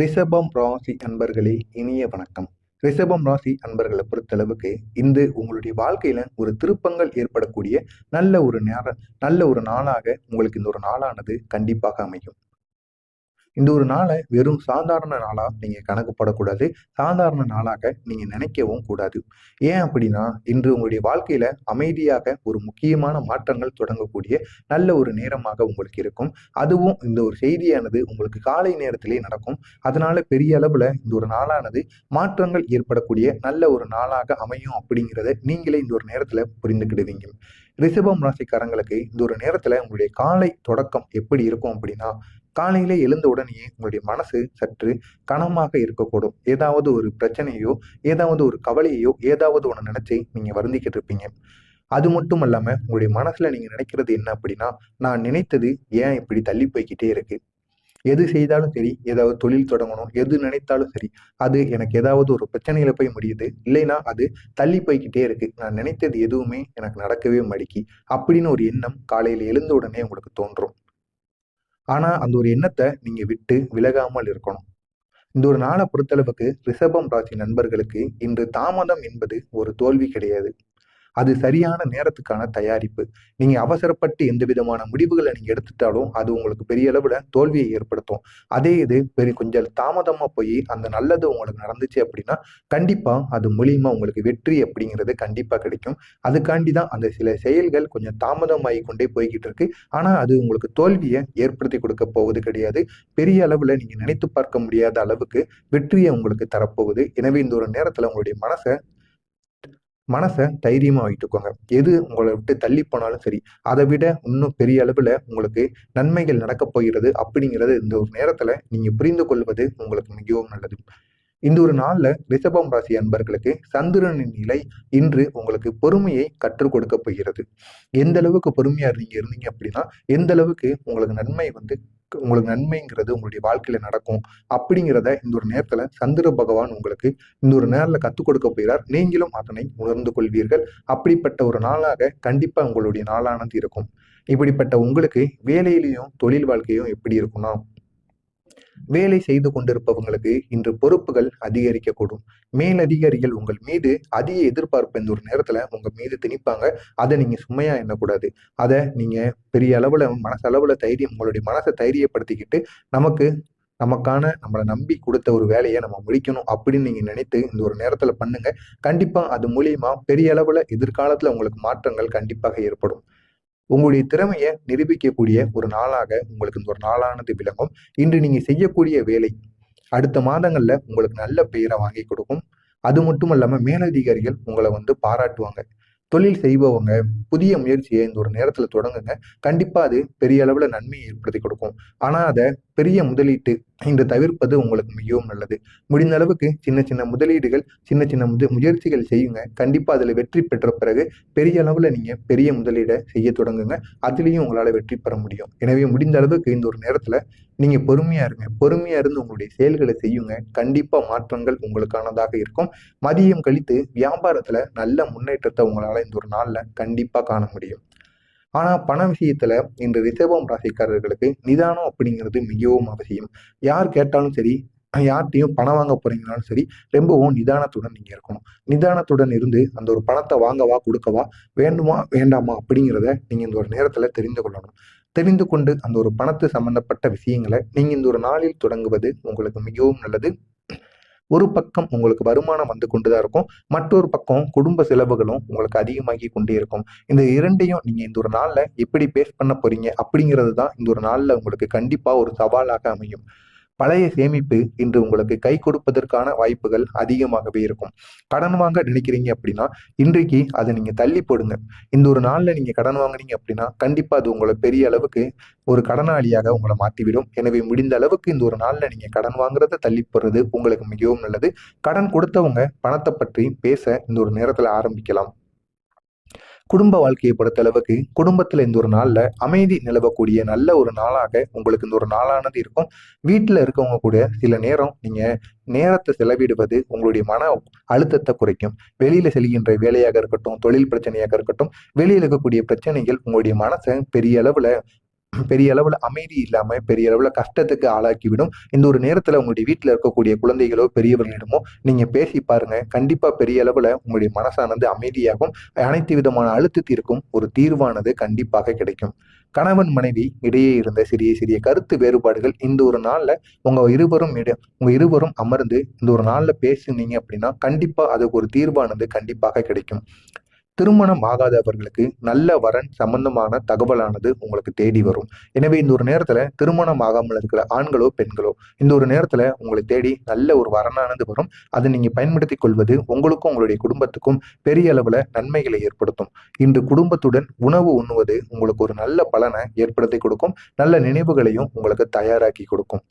ரிஷபம் ராசி அன்பர்களே, இனிய வணக்கம். ரிஷபம் ராசி அன்பர்களை பொறுத்தளவுக்கு இன்று உங்களுடைய வாழ்க்கையில ஒரு திருப்பங்கள் ஏற்படக்கூடிய நல்ல ஒரு நாளாக உங்களுக்கு இந்த ஒரு நாளானது கண்டிப்பாக அமையும். இந்த ஒரு நாளை வெறும் சாதாரண நாளா நீங்க கணக்கு போடக்கூடாது. சாதாரண நாளாக நீங்க நினைக்கவும் கூடாது. ஏன் அப்படின்னா, இன்று உங்களுடைய வாழ்க்கையில அமைதியாக ஒரு முக்கியமான மாற்றங்கள் தொடங்கக்கூடிய நல்ல ஒரு நேரமாக உங்களுக்கு இருக்கும். அதுவும் இந்த ஒரு செய்தியானது உங்களுக்கு காலை நேரத்திலே நடக்கும். அதனால பெரிய அளவுல இந்த ஒரு நாளானது மாற்றங்கள் ஏற்படக்கூடிய நல்ல ஒரு நாளாக அமையும் அப்படிங்கிறத நீங்களே இந்த ஒரு நேரத்துல புரிந்துக்கிடுவீங்க. ரிஷபம் ராசிக்காரங்களுக்கு இந்த ஒரு நேரத்துல உங்களுடைய காலை தொடக்கம் எப்படி இருக்கும் அப்படின்னா, காலையிலே எழுந்த உடனேயே உங்களுடைய மனசு சற்று கனமாக இருக்கக்கூடும். ஏதாவது ஒரு பிரச்சனையோ, ஏதாவது ஒரு கவலையையோ, ஏதாவது ஒண்ணு நினைச்சு நீங்க வருந்திக்கிட்டு இருப்பீங்க. அது மட்டும் இல்லாம உங்களுடைய மனசுல நீங்க நினைக்கிறது என்ன அப்படின்னா, நான் நினைத்தது ஏன் இப்படி தள்ளி போய்க்கிட்டே இருக்கு? எது செய்தாலும் சரி, ஏதாவது தொழில் தொடங்கணும், எது நினைத்தாலும் சரி, அது எனக்கு ஏதாவது ஒரு பிரச்சனையில போய் முடியுது. இல்லைன்னா அது தள்ளி போய்க்கிட்டே இருக்கு. நான் நினைத்தது எதுவுமே எனக்கு நடக்கவே மாட்டிக்கி. அப்படின்னு ஒரு எண்ணம் காலையில எழுந்த உடனே உங்களுக்கு தோன்றும். ஆனா அந்த ஒரு எண்ணத்தை நீங்க விட்டு விலகாமல் இருக்கணும். இந்த ஒரு நாளை பொறுத்தளவுக்கு ரிஷபம் ராசி நண்பர்களுக்கு இன்று தாமதம் என்பது ஒரு தோல்வி கிடையாது. அது சரியான நேரத்துக்கான தயாரிப்பு. நீங்க அவசரப்பட்டு எந்த விதமான முடிவுகளை நீங்க எடுத்துட்டாலும் அது உங்களுக்கு பெரிய அளவுல தோல்வியை ஏற்படுத்தும். அதே இது கொஞ்சம் தாமதமா போய் அந்த நல்லது உங்களுக்கு நடந்துச்சு அப்படின்னா, கண்டிப்பா அது மூலியமா உங்களுக்கு வெற்றி அப்படிங்கிறது கண்டிப்பா கிடைக்கும். அதுக்காண்டி தான் அந்த சில செயல்கள் கொஞ்சம் தாமதமாகி கொண்டே போய்கிட்டு இருக்கு. ஆனா அது உங்களுக்கு தோல்வியை ஏற்படுத்தி கொடுக்க போவது கிடையாது. பெரிய அளவுல நீங்க நினைத்து பார்க்க முடியாத அளவுக்கு வெற்றியை உங்களுக்கு தரப்போகுது. எனவே இந்த ஒரு நேரத்துல உங்களுடைய மனச தைரியமா வைத்துக்கோங்க. எது உங்கள விட்டு தள்ளி போனாலும் சரி, அதை விட இன்னும் பெரிய அளவுல உங்களுக்கு நன்மைகள் நடக்கப் போகிறது அப்படிங்கிறது இந்த ஒரு நேரத்துல நீங்க புரிந்து கொள்வது உங்களுக்கு மிகவும் நல்லது. இந்த ஒரு நாள்ல ரிஷபம் ராசி அன்பர்களுக்கு சந்திரனின் நிலை இன்று உங்களுக்கு பொறுமையை கற்றுக் கொடுக்க போகிறது. எந்த அளவுக்கு பொறுமையா நீங்க இருந்தீங்க அப்படின்னா, எந்த அளவுக்கு உங்களுக்கு நன்மைங்கிறது உங்களுடைய வாழ்க்கையில நடக்கும் அப்படிங்கிறத இந்த ஒரு நேரத்துல சந்திர பகவான் உங்களுக்கு இந்த ஒரு நேரில் கத்துக் கொடுக்க போகிறார். நீங்களும் அதனை உணர்ந்து கொள்வீர்கள். அப்படிப்பட்ட ஒரு நாளாக கண்டிப்பா உங்களுடைய நாளானது இருக்கும். இப்படிப்பட்ட உங்களுக்கு வேலையிலையும் தொழில் வாழ்க்கையும் எப்படி இருக்கும்னா, வேலை செய்து கொண்டிருப்பவங்களுக்கு இன்று பொறுப்புகள் அதிகரிக்கக்கூடும். மேலதிகாரிகள் உங்கள் மீது அதிக எதிர்பார்ப்பு இந்த ஒரு நேரத்துல உங்க மீது திணிப்பாங்க. அதை நீங்க சுமையா எண்ணக்கூடாது. அதை நீங்க பெரிய அளவுல மனசளவுல உங்களுடைய மனசை தைரியப்படுத்திக்கிட்டு நமக்கு நம்மளை நம்பி கொடுத்த ஒரு வேலையை நம்ம முடிக்கணும் அப்படின்னு நீங்க நினைத்து இந்த ஒரு நேரத்துல பண்ணுங்க. கண்டிப்பா அது மூலியமா பெரிய அளவுல எதிர்காலத்துல உங்களுக்கு மாற்றங்கள் கண்டிப்பாக ஏற்படும். உங்களுடைய திறமையை நிரூபிக்கக்கூடிய ஒரு நாளாக உங்களுக்கு இந்த ஒரு நாளானது விளங்கும். இன்று நீங்க செய்யக்கூடிய வேலை அடுத்த மாதங்கள்ல உங்களுக்கு நல்ல பெயரை வாங்கி கொடுக்கும். அது மட்டும் இல்லாம மேலதிகாரிகள் உங்களை பாராட்டுவாங்க. தொழில் செய்பவங்க புதிய முயற்சியை இந்த ஒரு நேரத்துல தொடங்குங்க. கண்டிப்பா அது பெரிய அளவுல நன்மையை ஏற்படுத்தி கொடுக்கும். ஆனா அதை பெரிய முதலீட்டு இன்று தவிர்ப்பது உங்களுக்கு மிகவும் நல்லது. முடிந்த அளவுக்கு சின்ன சின்ன முதலீடுகள், சின்ன சின்ன முயற்சிகள் செய்யுங்க. கண்டிப்பா அதுல வெற்றி பெற்ற பிறகு பெரிய அளவுல நீங்க பெரிய முதலீடை செய்ய தொடங்குங்க. அதுலயும் உங்களால வெற்றி பெற முடியும். எனவே முடிந்த அளவுக்கு இந்த ஒரு நேரத்துல நீங்க பொறுமையா இருங்க. பொறுமையா இருந்து உங்களுடைய செயல்களை செய்யுங்க. கண்டிப்பா மாற்றங்கள் உங்களுக்கானதாக இருக்கும். மதியம் கழித்து வியாபாரத்துல நல்ல முன்னேற்றத்தை உங்களால இந்த ஒரு நாள்ல கண்டிப்பா காண முடியும். ஆனா பண விஷயத்துல இந்த ரிஷபம் ராசிக்காரர்களுக்கு நிதானம் அப்படிங்கிறது மிகவும் அவசியம். யார் கேட்டாலும் சரி, யார்கிட்டையும் பணம் வாங்க போறீங்கனாலும் சரி, ரொம்பவும் நிதானத்துடன் நீங்க இருக்கணும். நிதானத்துடன் இருந்து அந்த ஒரு பணத்தை வாங்கவா கொடுக்கவா, வேண்டுமா வேண்டாமா அப்படிங்கிறத நீங்க இந்த ஒரு நேரத்துல தெரிந்து கொள்ளணும். தெரிந்து கொண்டு அந்த ஒரு பணத்து சம்பந்தப்பட்ட விஷயங்களை நீங்க இந்த ஒரு நாளில் தொடங்குவது உங்களுக்கு மிகவும் நல்லது. ஒரு பக்கம் உங்களுக்கு வருமானம் வந்து கொண்டுதான் இருக்கும். மற்றொரு பக்கம் குடும்ப செலவுகளும் உங்களுக்கு அதிகமாகி கொண்டே இருக்கும். இந்த இரண்டையும் நீங்க இந்த ஒரு நாள்ல எப்படி பேஸ் பண்ண போறீங்க அப்படிங்கிறது தான் இந்த ஒரு நாள்ல உங்களுக்கு கண்டிப்பா ஒரு சவாலாக அமையும். பழைய சேமிப்பு இன்று உங்களுக்கு கை கொடுப்பதற்கான வாய்ப்புகள் அதிகமாகவே இருக்கும். கடன் வாங்க நினைக்கிறீங்க அப்படின்னா, இன்றைக்கு அதை நீங்க தள்ளி போடுங்க. இந்த ஒரு நாள்ல நீங்க கடன் வாங்குனீங்க அப்படின்னா, கண்டிப்பா அது உங்களை பெரிய அளவுக்கு ஒரு கடனாளியாக உங்களை மாத்திவிடும். எனவே முடிந்த அளவுக்கு இந்த ஒரு நாள்ல நீங்க கடன் வாங்குறத தள்ளி போடுறது உங்களுக்கு மிகவும் நல்லது. கடன் கொடுத்தவங்க பணத்தை பற்றி பேச இந்த ஒரு நேரத்துல ஆரம்பிக்கலாம். குடும்ப வாழ்க்கையை பொறுத்த அளவுக்கு குடும்பத்துல இந்த ஒரு நாள்ல அமைதி நிலவக்கூடிய நல்ல ஒரு நாளாக உங்களுக்கு இந்த ஒரு நாளானது இருக்கும். வீட்டுல இருக்கவங்க கூட சில நேரம் நீங்க நேரத்தை செலவிடுவது உங்களுடைய மன அழுத்தத்தை குறைக்கும். வெளியில செல்கின்ற வேலையாக இருக்கட்டும், தொழில் பிரச்சனையாக இருக்கட்டும், வெளியில இருக்கக்கூடிய பிரச்சனைகள் உங்களுடைய மனசை பெரிய அளவுல பெரிய அளவுல அமைதி இல்லாம பெரிய அளவுல கஷ்டத்துக்கு ஆளாக்கிவிடும். இந்த ஒரு நேரத்துல உங்களுடைய வீட்டுல இருக்கக்கூடிய குழந்தைகளோ, பெரியவர்களிடமோ நீங்க பேசி பாருங்க. கண்டிப்பா பெரிய அளவுல உங்களுடைய மனசானது அமைதியாகும். அனைத்து விதமான அழுத்தத்திற்கும் ஒரு தீர்வானது கண்டிப்பாக கிடைக்கும். கணவன் மனைவி இடையே இருந்த சிறிய சிறிய கருத்து வேறுபாடுகள் இந்த ஒரு நாள்ல உங்க இருவரும் அமர்ந்து இந்த ஒரு நாள்ல பேசுனீங்க அப்படின்னா கண்டிப்பா அதுக்கு ஒரு தீர்வானது கண்டிப்பாக கிடைக்கும். திருமணம் ஆகாதவர்களுக்கு நல்ல வரன் சம்பந்தமான தகவலானது உங்களுக்கு தேடி வரும். எனவே இந்த ஒரு நேரத்துல திருமணம் ஆகாமல் இருக்கிற ஆண்களோ, பெண்களோ இந்த ஒரு நேரத்துல உங்களை தேடி நல்ல ஒரு வரனானது வரும். அதை நீங்க பயன்படுத்திக் கொள்வது உங்களுக்கும் உங்களுடைய குடும்பத்துக்கும் பெரிய அளவுல நன்மைகளை ஏற்படுத்தும். இன்று குடும்பத்துடன் உணவு உண்ணுவது உங்களுக்கு ஒரு நல்ல பலனை ஏற்படுத்தி கொடுக்கும். நல்ல நினைவுகளையும் உங்களுக்கு தயாராக்கி கொடுக்கும்.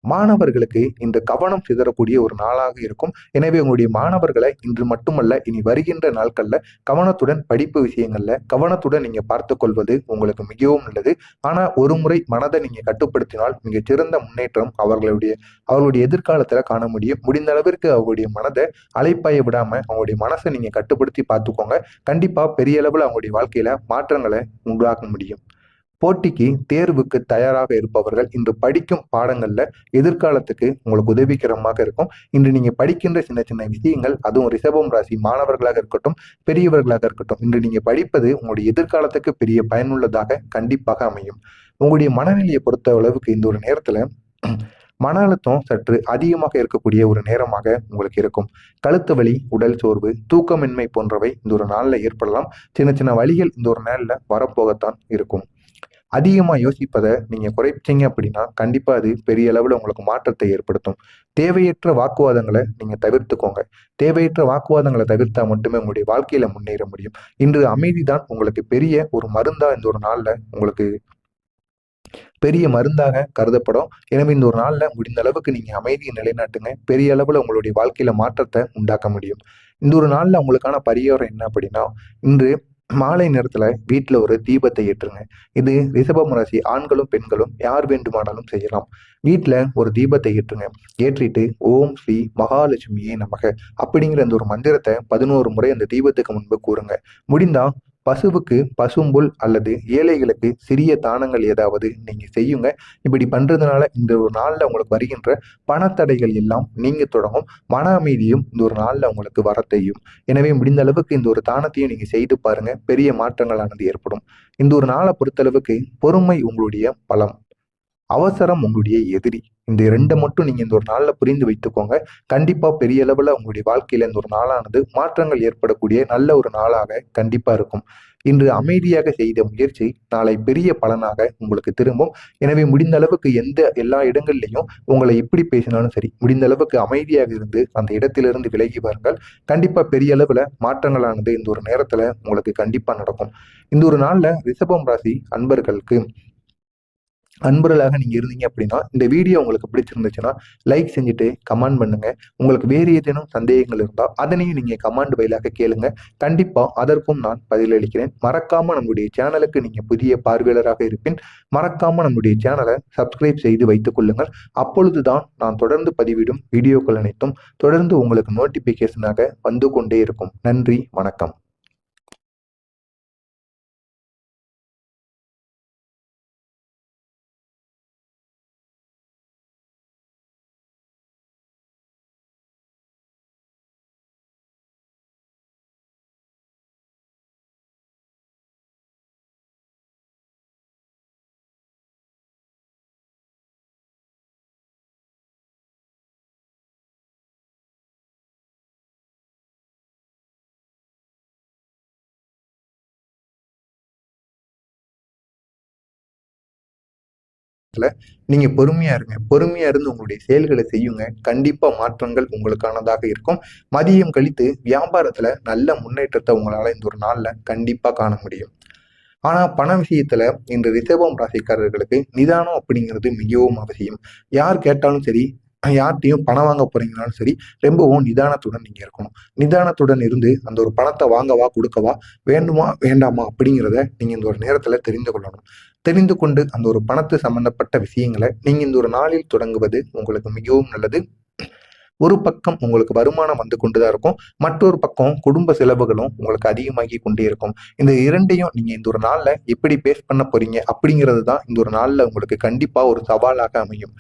மாணவர்களுக்கு இந்த கவனம் சிதறக்கூடிய ஒரு நாளாக இருக்கும். எனவே உங்களுடைய மாணவர்களை இன்று மட்டுமல்ல, இனி வருகின்ற நாட்கள்ல கவனத்துடன் படிப்பு விஷயங்கள்ல கவனத்துடன் நீங்க பார்த்து கொள்வது உங்களுக்கு மிகவும் நல்லது. ஆனா ஒரு முறை மனதை நீங்க கட்டுப்படுத்தினால் மிகச் சிறந்த முன்னேற்றம் அவர்களுடைய எதிர்காலத்துல காண முடியும். முடிந்த அளவிற்கு அவங்களுடைய மனதை அலைப்பாய விடாம அவங்களுடைய மனசை நீங்க கட்டுப்படுத்தி பார்த்துக்கோங்க. கண்டிப்பா பெரிய அளவுல அவங்களுடைய வாழ்க்கையில மாற்றங்களை உண்டாக்க முடியும். போட்டிக்கு தேர்வுக்கு தயாராக இருப்பவர்கள் இன்று படிக்கும் பாடங்கள்ல எதிர்காலத்துக்கு உங்களுக்கு உதவிகரமாக இருக்கும். இன்று நீங்க படிக்கின்ற சின்ன சின்ன விஷயங்கள், அதுவும் ரிஷபம் ராசி மாணவர்களாக இருக்கட்டும், பெரியவர்களாக இருக்கட்டும், இன்று நீங்க படிப்பது உங்களுடைய எதிர்காலத்துக்கு பெரிய பயனுள்ளதாக கண்டிப்பாக அமையும். உங்களுடைய மனநிலையை பொறுத்த அளவுக்கு இந்த ஒரு நேரத்துல மன அழுத்தம் சற்று அதிகமாக இருக்கக்கூடிய ஒரு நேரமாக உங்களுக்கு இருக்கும். கழுத்து வலி, உடல் சோர்வு, தூக்கமின்மை போன்றவை இந்த ஒரு நாள்ல ஏற்படலாம். சின்ன சின்ன வலிகள் இந்த ஒரு நாள்ல வரப்போகத்தான் இருக்கும். அதிகமா யோசிப்பதை நீங்க குறைச்சீங்க அப்படின்னா கண்டிப்பா அது பெரிய அளவுல உங்களுக்கு மாற்றத்தை ஏற்படுத்தும். தேவையற்ற வாக்குவாதங்களை நீங்க தவிர்த்துக்கோங்க. தேவையற்ற வாக்குவாதங்களை தவிர்த்தா மட்டுமே உங்களுடைய வாழ்க்கையில முன்னேற முடியும். இன்று அமைதிதான் உங்களுக்கு பெரிய ஒரு மருந்தா இந்த ஒரு நாள்ல உங்களுக்கு பெரிய மருந்தாக கருதப்படும். எனவே இந்த ஒரு நாள்ல முடிந்த அளவுக்கு நீங்க அமைதியை நிலைநாட்டுங்க. பெரிய அளவுல உங்களுடைய வாழ்க்கையில மாற்றத்தை உண்டாக்க முடியும். இந்த ஒரு நாள்ல உங்களுக்கான பரிகாரம் என்ன அப்படின்னா, இன்று மாலை நேரத்துல வீட்டுல ஒரு தீபத்தை ஏற்றுங்க. இது ரிஷபம் ராசி ஆண்களும் பெண்களும் யார் வேண்டுமானாலும் செய்யலாம். வீட்டுல ஒரு தீபத்தை ஏற்றுங்க. ஏற்றிட்டு ஓம் ஸ்ரீ மகாலட்சுமியே நமக அப்படிங்கிற அந்த ஒரு மந்திரத்தை 11 முறை அந்த தீபத்துக்கு முன்பு கூறுங்க. முடிந்தா பசுவுக்கு பசும்புல் அல்லது ஏழைகளுக்கு சிறிய தானங்கள் ஏதாவது நீங்க செய்யுங்க. இப்படி பண்றதுனால இந்த ஒரு நாள்ல உங்களுக்கு வருகின்ற பணத்தடைகள் எல்லாம் நீங்க தொடங்கும். மன அமைதியும் இந்த ஒரு நாள்ல உங்களுக்கு வர செய்யும். எனவே முடிந்த அளவுக்கு இந்த ஒரு தானத்தையும் நீங்க செய்து பாருங்க. பெரிய மாற்றங்களானது ஏற்படும். இந்த ஒரு நாளை பொறுத்தளவுக்கு பொறுமை உங்களுடைய பலம், அவசரம் உங்களுடைய எதிரி. இந்த 2 மட்டும் நீங்க இந்த ஒரு நாள்ல புரிந்து வைத்துக்கோங்க. கண்டிப்பா பெரிய அளவுல உங்களுடைய வாழ்க்கையில இந்த ஒரு நாளானது மாற்றங்கள் ஏற்படக்கூடிய நல்ல ஒரு நாளாக கண்டிப்பா இருக்கும். இன்று அமைதியாக செய்த முயற்சி நாளை பெரிய பலனாக உங்களுக்கு திரும்பும். எனவே முடிந்த அளவுக்கு எல்லா இடங்கள்லையும் உங்களை எப்படி பேசினாலும் சரி, முடிந்த அளவுக்கு அமைதியாக இருந்து அந்த இடத்திலிருந்து விலகி வாருங்கள். கண்டிப்பா பெரிய அளவுல மாற்றங்களானது இந்த ஒரு நேரத்துல உங்களுக்கு கண்டிப்பா நடக்கும். இந்த ஒரு நாள்ல ரிஷபம் ராசி அன்பர்களாக நீங்க இருந்தீங்க அப்படின்னா இந்த வீடியோ உங்களுக்கு பிடிச்சிருந்துச்சுன்னா லைக் செஞ்சுட்டு கமெண்ட் பண்ணுங்க. உங்களுக்கு வேறு ஏதேனும் சந்தேகங்கள் இருந்தால் அதனையும் நீங்க கமெண்ட் வழியாக கேளுங்க. கண்டிப்பா அதற்கும் நான் பதிலளிக்கிறேன். மறக்காம நம்முடைய சேனலுக்கு நீங்க புதிய பார்வையாளராக இருப்பின் மறக்காம நம்முடைய சேனலை சப்ஸ்கிரைப் செய்து வைத்துக் கொள்ளுங்கள். அப்பொழுதுதான் நான் தொடர்ந்து பதிவிடும் வீடியோக்கள் அனைத்தும் தொடர்ந்து உங்களுக்கு நோட்டிபிகேஷனாக வந்து கொண்டே இருக்கும். நன்றி, வணக்கம். நீங்க பொறுமையா இருங்க. பொறுமையா இருந்து உங்களுடைய செயல்களை செய்யுங்க. கண்டிப்பா மாற்றங்கள் உங்களுக்கானதாக இருக்கும். மதியம் கழித்து வியாபாரத்துல நல்ல முன்னேற்றத்தை உங்களால இந்த ஒரு நாள்ல கண்டிப்பா காண முடியும். ஆனா பண விஷயத்துல இந்த ரிஷபம் ராசிக்காரர்களுக்கு நிதானம் அப்படிங்கிறது மிகவும் அவசியம். யார் கேட்டாலும் சரி, யார்கிட்டையும் பணம் வாங்க போறீங்கனாலும் சரி, ரொம்பவும் நிதானத்துடன் நீங்க இருக்கணும். நிதானத்துடன் இருந்து அந்த ஒரு பணத்தை வாங்கவா கொடுக்கவா, வேண்டுமா வேண்டாமா அப்படிங்கிறத நீங்க இந்த ஒரு நேரத்துல தெரிந்து கொள்ளணும். தெரிந்து கொண்டு அந்த ஒரு பணத்து சம்பந்தப்பட்ட விஷயங்களை நீங்க இந்த ஒரு நாளில் தொடங்குவது உங்களுக்கு மிகவும் நல்லது. ஒரு பக்கம் உங்களுக்கு வருமானம் வந்து கொண்டுதான் இருக்கும், மற்றொரு பக்கம் குடும்ப செலவுகளும் உங்களுக்கு அதிகமாகி கொண்டே இருக்கும். இந்த இரண்டையும் நீங்க இந்த ஒரு நாள்ல எப்படி பேஸ் பண்ண போறீங்க அப்படிங்கிறது தான் இந்த ஒரு நாள்ல உங்களுக்கு கண்டிப்பா ஒரு சவாலாக அமையும்.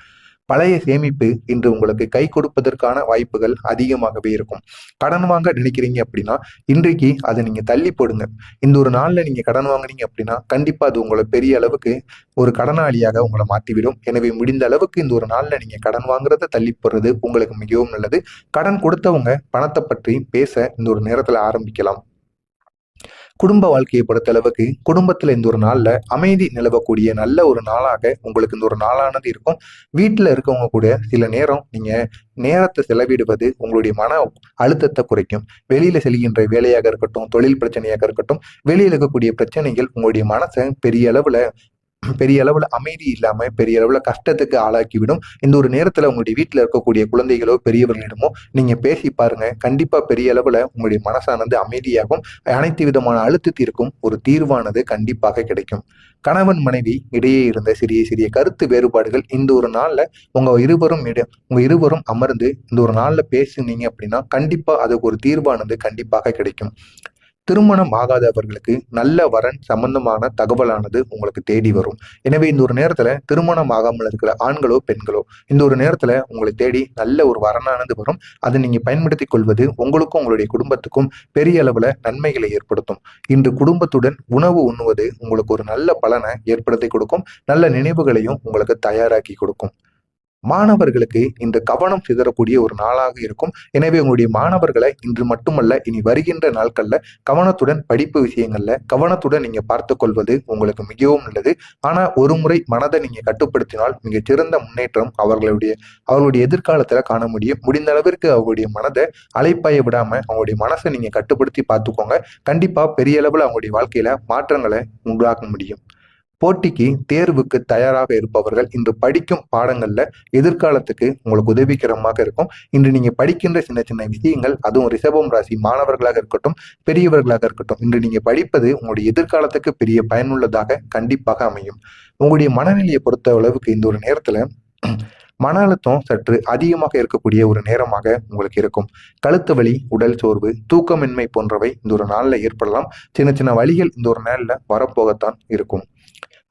பழைய சேமிப்பு இன்று உங்களுக்கு கை கொடுப்பதற்கான வாய்ப்புகள் அதிகமாகவே இருக்கும். கடன் வாங்க நினைக்கிறீங்க அப்படின்னா, இன்றைக்கு அதை நீங்க தள்ளி போடுங்க. இந்த ஒரு நாள்ல நீங்க கடன் வாங்குனீங்க அப்படின்னா, கண்டிப்பா அது உங்கள பெரிய அளவுக்கு ஒரு கடனாளியாக உங்கள மாத்திவிடும். எனவே முடிந்த அளவுக்கு இந்த ஒரு நாள்ல நீங்க கடன் வாங்குறத தள்ளி போடுறது உங்களுக்கு மிகவும் நல்லது. கடன் கொடுத்தவங்க பணத்த பற்றி பேச இந்த ஒரு நேரத்துல ஆரம்பிக்கலாம். குடும்ப வாழ்க்கையை பொறுத்தளவுக்கு குடும்பத்துல இந்த ஒரு நாள்ல அமைதி நிலவக்கூடிய நல்ல ஒரு நாளாக உங்களுக்கு இந்த ஒரு நாளானது இருக்கும். வீட்டுல இருக்கவங்க கூட சில நேரம் நீங்க நேரத்தை செலவிடுவது உங்களுடைய மன அழுத்தத்தை குறைக்கும். வெளியில செல்கின்ற வேலையாக இருக்கட்டும், தொழில் பிரச்சனையாக இருக்கட்டும், வெளியில இருக்கக்கூடிய பிரச்சனைகள் உங்களுடைய மனசை பெரிய அளவுல அமைதி இல்லாம பெரிய அளவுல கஷ்டத்துக்கு ஆளாக்கிவிடும். இந்த ஒரு நேரத்துல உங்களுடைய வீட்டுல இருக்கக்கூடிய குழந்தைகளோ பெரியவர்களிடமோ நீங்க பேசி பாருங்க. கண்டிப்பா பெரிய அளவுல உங்களுடைய மனசானது அமைதியாகும். அனைத்து விதமான அழுத்தத்திற்கும் ஒரு தீர்வானது கண்டிப்பாக கிடைக்கும். கணவன் மனைவி இடையே இருந்த சிறிய சிறிய கருத்து வேறுபாடுகள் இந்த ஒரு நாள்ல உங்க இருவரும் அமர்ந்து இந்த ஒரு நாள்ல பேசுனீங்க அப்படின்னா கண்டிப்பா அதுக்கு ஒரு தீர்வானது கண்டிப்பாக கிடைக்கும். திருமணம் ஆகாதவர்களுக்கு நல்ல வரன் சம்பந்தமான தகவலானது உங்களுக்கு தேடி வரும். எனவே இந்த ஒரு நேரத்துல திருமணம் ஆகாமல் இருக்கிற ஆண்களோ பெண்களோ இந்த ஒரு நேரத்துல உங்களை தேடி நல்ல ஒரு வரனானது வரும். அதை நீங்க பயன்படுத்திக் கொள்வது உங்களுக்கும் உங்களுடைய குடும்பத்துக்கும் பெரிய அளவுல நன்மைகளை ஏற்படுத்தும். இன்று குடும்பத்துடன் உணவு உண்ணுவது உங்களுக்கு ஒரு நல்ல பலனை ஏற்படுத்தி கொடுக்கும். நல்ல நினைவுகளையும் உங்களுக்கு தயாராக்கி கொடுக்கும். மாணவர்களுக்கு இந்த கவனம் சிதறக்கூடிய ஒரு நாளாக இருக்கும். எனவே உங்களுடைய மாணவர்களை இன்று மட்டுமல்ல இனி வருகின்ற நாட்கள்ல கவனத்துடன் படிப்பு விஷயங்கள்ல கவனத்துடன் நீங்க பார்த்துக் கொள்வது உங்களுக்கு மிகவும் நல்லது. ஆனா ஒரு முறை மனதை நீங்க கட்டுப்படுத்தினால் மிகச் சிறந்த முன்னேற்றம் அவர்களுடைய எதிர்காலத்துல காண முடியும். முடிந்த அளவிற்கு அவங்களுடைய மனதை அலைப்பாய விடாம அவங்களுடைய மனசை நீங்க கட்டுப்படுத்தி பார்த்துக்கோங்க. கண்டிப்பா பெரிய அளவுல அவங்களுடைய வாழ்க்கையில மாற்றங்களை உண்டாக்க முடியும். போட்டிக்கு தேர்வுக்கு தயாராக இருப்பவர்கள் இன்று படிக்கும் பாடங்கள்ல எதிர்காலத்துக்கு உங்களுக்கு உதவிகரமாக இருக்கும். இன்று நீங்க படிக்கின்ற சின்ன சின்ன விஷயங்கள், அதுவும் ரிஷபம் ராசி மாணவர்களாக இருக்கட்டும், பெரியவர்களாக இருக்கட்டும், இன்று நீங்க படிப்பது உங்களுடைய எதிர்காலத்துக்கு பெரிய பயனுள்ளதாக கண்டிப்பாக அமையும். உங்களுடைய மனநிலையை பொறுத்த அளவுக்கு இந்த ஒரு நேரத்துல மன அழுத்தம் சற்று அதிகமாக இருக்கக்கூடிய ஒரு நேரமாக உங்களுக்கு இருக்கும். கழுத்து வலி, உடல் சோர்வு, தூக்கமின்மை போன்றவை இந்த ஒரு நாள்ல ஏற்படலாம். சின்ன சின்ன வலிகள் இந்த ஒரு நாள்ல வரப்போகத்தான் இருக்கும்.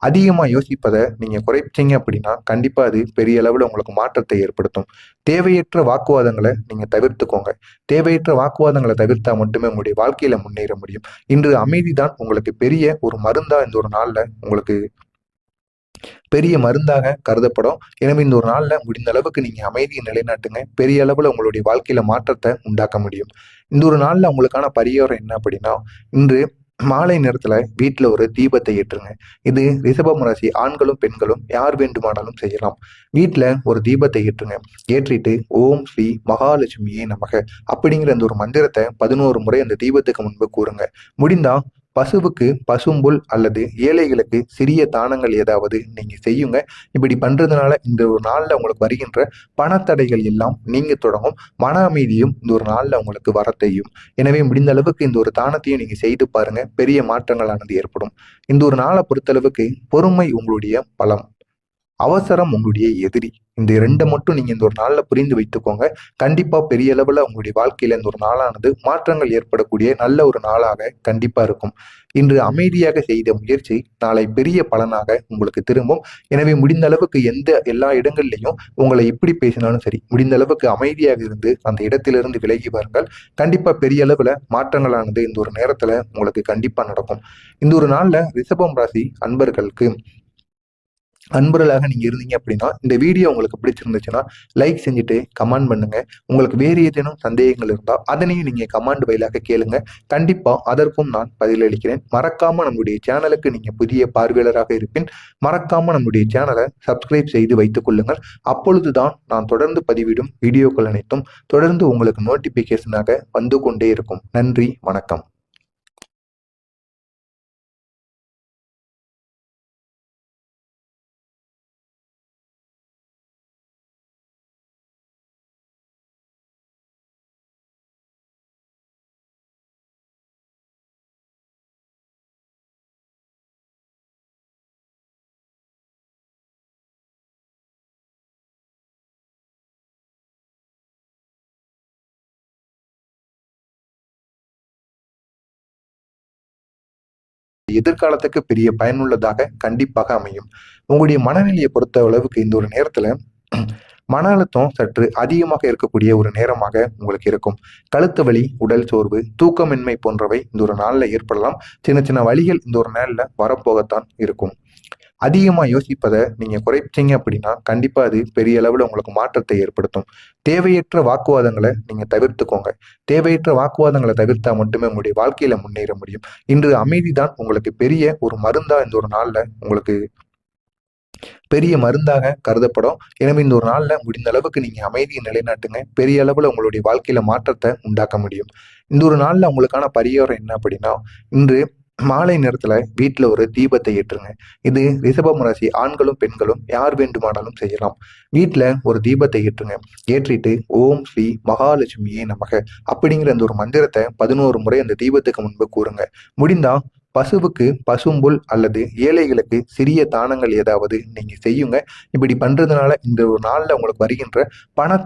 அதிகமா யோசிப்பதை நீங்க குறைச்சீங்க அப்படின்னா கண்டிப்பா அது பெரிய அளவுல உங்களுக்கு மாற்றத்தை ஏற்படுத்தும். தேவையற்ற வாக்குவாதங்களை நீங்க தவிர்த்துக்கோங்க. தேவையற்ற வாக்குவாதங்களை தவிர்த்தா மட்டுமே உங்களுடைய வாழ்க்கையில முன்னேற முடியும். இன்று அமைதிதான் உங்களுக்கு பெரிய ஒரு மருந்தா இந்த ஒரு நாள்ல உங்களுக்கு பெரிய மருந்தாக கருதப்படும். எனவே இந்த ஒரு நாள்ல முடிந்த அளவுக்கு நீங்க அமைதியை நிலைநாட்டுங்க. பெரிய அளவுல உங்களுடைய வாழ்க்கையில மாற்றத்தை உண்டாக்க முடியும். இந்த ஒரு நாள்ல உங்களுக்கான பரிகாரம் என்ன அப்படின்னா, இன்று மாலை நேரத்துல வீட்டுல ஒரு தீபத்தை ஏற்றுங்க. இது ரிஷபம் ராசி ஆண்களும் பெண்களும் யார் வேண்டுமானாலும் செய்யலாம். வீட்டுல ஒரு தீபத்தை ஏற்றுங்க. ஏற்றிட்டு ஓம் ஸ்ரீ மகாலட்சுமியே நமக அப்படிங்கிற அந்த ஒரு மந்திரத்தை 11 முறை அந்த தீபத்துக்கு முன்பு கூறுங்க. முடிந்தா பசுவுக்கு பசும்புல் அல்லது ஏழைகளுக்கு சிறிய தானங்கள் ஏதாவது நீங்க செய்யுங்க. இப்படி பண்றதுனால இந்த ஒரு நாள்ல உங்களுக்கு வருகின்ற பணத்தடைகள் எல்லாம் நீங்க தொடங்கும். மன அமைதியும் இந்த ஒரு நாள்ல உங்களுக்கு வரத்தையும். எனவே முடிந்த அளவுக்கு இந்த ஒரு தானத்தையும் நீங்க செய்து பாருங்க. பெரிய மாற்றங்களானது ஏற்படும். இந்த ஒரு நாளை பொறுத்தளவுக்கு பொறுமை உங்களுடைய பலம், அவசரம் உங்களுடைய எதிரி. இந்த 2 மட்டும் நீங்க இந்த ஒரு நாள்ல புரிந்து வைத்துக்கோங்க. கண்டிப்பா பெரிய அளவுல உங்களுடைய வாழ்க்கையில இந்த ஒரு நாளானது மாற்றங்கள் ஏற்படக்கூடிய நல்ல ஒரு நாளாக கண்டிப்பா இருக்கும். இன்று அமைதியாக செய்த முயற்சி நாளை பெரிய பலனாக உங்களுக்கு திரும்பும். எனவே முடிந்த அளவுக்கு எல்லா இடங்கள்லையும் உங்களை எப்படி பேசினாலும் சரி, முடிந்த அளவுக்கு அமைதியாக இருந்து அந்த இடத்திலிருந்து விலகி வாருங்கள். கண்டிப்பா பெரிய அளவுல மாற்றங்களானது இந்த ஒரு நேரத்துல உங்களுக்கு கண்டிப்பா நடக்கும். இந்த ஒரு நாள்ல ரிஷபம் ராசி அன்பர்களாக நீங்க இருந்தீங்க அப்படின்னா இந்த வீடியோ உங்களுக்கு பிடிச்சிருந்துச்சுன்னா லைக் செஞ்சுட்டு கமெண்ட் பண்ணுங்க. உங்களுக்கு வேறு ஏதேனும் சந்தேகங்கள் இருந்தால் அதனையும் நீங்க கமெண்ட் வாயிலாக கேளுங்க. கண்டிப்பா அதற்கும் நான் பதிலளிக்கிறேன். மறக்காம நம்முடைய சேனலுக்கு நீங்க புதிய பார்வையாளராக இருப்பின் மறக்காம நம்முடைய சேனலை சப்ஸ்கிரைப் செய்து வைத்துக் கொள்ளுங்கள். அப்பொழுதுதான் நான் தொடர்ந்து பதிவிடும் வீடியோக்கள் அனைத்தும் தொடர்ந்து உங்களுக்கு நோட்டிபிகேஷனாக வந்து கொண்டே இருக்கும். நன்றி, வணக்கம். எதிர்காலத்துக்கு பெரிய பயனுள்ளதாக கண்டிப்பாக அமையும். உங்களுடைய மனநிலையை பொறுத்த அளவுக்கு இந்த ஒரு நேரத்துல மன அழுத்தம் சற்று அதிகமாக இருக்கக்கூடிய ஒரு நேரமாக உங்களுக்கு இருக்கும். கழுத்து வலி, உடல் சோர்வு, தூக்கமின்மை போன்றவை இந்த ஒரு நாள்ல ஏற்படலாம். சின்ன சின்ன வலிகள் இந்த ஒரு நாள்ல வரப்போகத்தான் இருக்கும். அதிகமா யோசிப்பதை நீங்க குறைச்சீங்க அப்படின்னா கண்டிப்பா அது பெரிய அளவுல உங்களுக்கு மாற்றத்தை ஏற்படுத்தும். தேவையற்ற வாக்குவாதங்களை நீங்க தவிர்த்துக்கோங்க. தேவையற்ற வாக்குவாதங்களை தவிர்த்தா மட்டுமே உங்களுடைய வாழ்க்கையில முன்னேற முடியும். இன்று அமைதிதான் உங்களுக்கு பெரிய ஒரு மருந்தா இந்த ஒரு நாள்ல உங்களுக்கு பெரிய மருந்தாக கருதப்படும். எனவே இந்த ஒரு நாள்ல முடிந்த அளவுக்கு நீங்க அமைதியை நிலைநாட்டுங்க. பெரிய அளவுல உங்களுடைய வாழ்க்கையில மாற்றத்தை உண்டாக்க முடியும். இந்த ஒரு நாள்ல உங்களுக்கான பரிகாரம் என்ன அப்படின்னா, இன்று மாலை நேரத்துல வீட்டுல ஒரு தீபத்தை ஏற்றுங்க. இது ரிஷபம் ராசி ஆண்களும் பெண்களும் யார் வேண்டுமானாலும் செய்யலாம். வீட்டுல ஒரு தீபத்தை ஏற்றுங்க. ஏற்றிட்டு ஓம் ஸ்ரீ மகாலட்சுமியே நமக அப்படிங்கிற அந்த ஒரு மந்திரத்தை 11 முறை அந்த தீபத்துக்கு முன்பு கூறுங்க. முடிந்தா பசுவுக்கு பசும்புல் அல்லது ஏழைகளுக்கு சிறிய தானங்கள் ஏதாவது நீங்க செய்யுங்க. இப்படி பண்றதுனால இந்த ஒரு நாள்ல உங்களுக்கு வருகின்ற பண